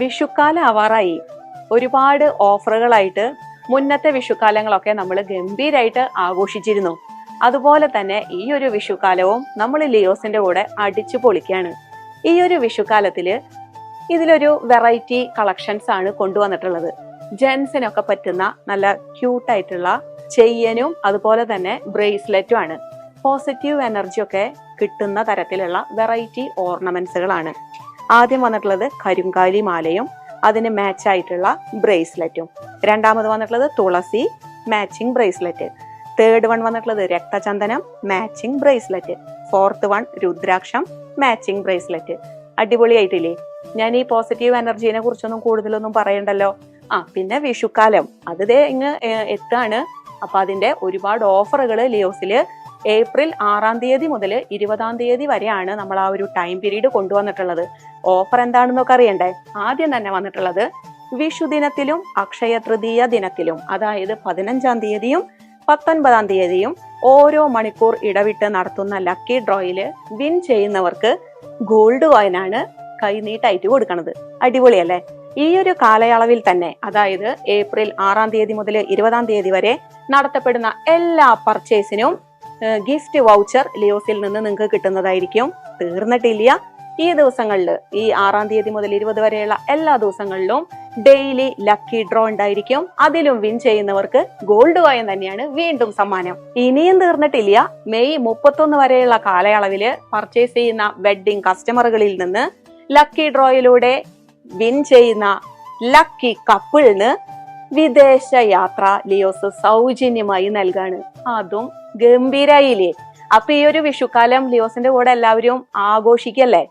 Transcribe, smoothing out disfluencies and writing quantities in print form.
വിഷുക്കാലം ആവാറായി. ഒരുപാട് ഓഫറുകളായിട്ട് മുന്നത്തെ വിഷുക്കാലങ്ങളൊക്കെ നമ്മൾ ഗംഭീരായിട്ട് ആഘോഷിച്ചിരുന്നു. അതുപോലെ തന്നെ ഈ ഒരു വിഷുക്കാലവും നമ്മൾ ലിയോസിന്റെ കൂടെ അടിച്ചു പൊളിക്കാണ്. ഈ ഒരു വിഷുക്കാലത്തില് ഇതിലൊരു വെറൈറ്റി കളക്ഷൻസ് ആണ് കൊണ്ടുവന്നിട്ടുള്ളത്. ജെൻസിനൊക്കെ പറ്റുന്ന നല്ല ക്യൂട്ടായിട്ടുള്ള ചെയിനും അതുപോലെ തന്നെ ബ്രേസ്ലെറ്റും ആണ്. പോസിറ്റീവ് എനർജി ഒക്കെ കിട്ടുന്ന തരത്തിലുള്ള വെറൈറ്റി ഓർണമെന്റ്സുകളാണ്. ആദ്യം വന്നിട്ടുള്ളത് കരിങ്കാലി മാലയും അതിന് മാച്ച് ആയിട്ടുള്ള ബ്രേസ്ലെറ്റും. രണ്ടാമത് വന്നിട്ടുള്ളത് തുളസി മാച്ചിങ് ബ്രേസ്ലെറ്റ്. തേർഡ് വൺ വന്നിട്ടുള്ളത് രക്തചന്ദനം മാച്ചിങ് ബ്രേസ്ലെറ്റ്. ഫോർത്ത് വൺ രുദ്രാക്ഷം മാച്ചിങ് ബ്രേസ്ലെറ്റ്. അടിപൊളിയായിട്ടില്ലേ? ഞാൻ ഈ പോസിറ്റീവ് എനർജീനെ കുറിച്ചൊന്നും കൂടുതലൊന്നും പറയണ്ടല്ലോ. പിന്നെ വിഷുക്കാലം അത് ഇങ്ങ് എത്താണ്. അപ്പൊ അതിന്റെ ഒരുപാട് ഓഫറുകൾ ലിയോസില് ഏപ്രിൽ 6 തീയതി മുതൽ 20 തീയതി വരെയാണ് നമ്മൾ ആ ഒരു ടൈം പീരീഡ് കൊണ്ടുവന്നിട്ടുള്ളത്. ഓഫർ എന്താണെന്നൊക്കെ അറിയണ്ടേ? ആദ്യം തന്നെ വന്നിട്ടുള്ളത് വിഷു ദിനത്തിലും അക്ഷയ തൃതീയ ദിനത്തിലും, അതായത് 15 തീയതിയും 19 തീയതിയും ഓരോ മണിക്കൂർ ഇടവിട്ട് നടത്തുന്ന ലക്കി ഡ്രോയില് വിൻ ചെയ്യുന്നവർക്ക് ഗോൾഡ് കോയിനാണ് കൈനീട്ടായിട്ട് കൊടുക്കണത്. അടിപൊളിയല്ലേ? ഈ ഒരു കാലയളവിൽ തന്നെ, അതായത് ഏപ്രിൽ 6 തീയതി മുതൽ 20 തീയതി വരെ നടത്തപ്പെടുന്ന എല്ലാ പർച്ചേസിനും ഗിഫ്റ്റ് വൗച്ചർ ലിയോസിൽ നിന്ന് നിങ്ങൾക്ക് കിട്ടുന്നതായിരിക്കും. തീർന്നിട്ടില്ല. ഈ ദിവസങ്ങളിൽ, ഈ 6 തീയതി മുതൽ 20 വരെയുള്ള എല്ലാ ദിവസങ്ങളിലും ഡെയിലി ലക്കി ഡ്രോ ഉണ്ടായിരിക്കും. അതിലും വിൻ ചെയ്യുന്നവർക്ക് ഗോൾഡ് കോയിൻ തന്നെയാണ് വീണ്ടും സമ്മാനം. ഇനിയും തീർന്നിട്ടില്ല. മെയ് 31 വരെയുള്ള കാലയളവില് പർച്ചേസ് ചെയ്യുന്ന വെഡ്ഡിംഗ് കസ്റ്റമറുകളിൽ നിന്ന് ലക്കി ഡ്രോയിലൂടെ വിൻ ചെയ്യുന്ന ലക്കി കപ്പിളിന് വിദേശ യാത്ര ലിയോസ് സൗജന്യമായി നൽകാണ്. അതും ഗംഭീരായില്ലേ? അപ്പൊ ഈ ഒരു വിഷുക്കാലം ലിയോസിന്റെ കൂടെ എല്ലാവരും ആഘോഷിക്കല്ലേ?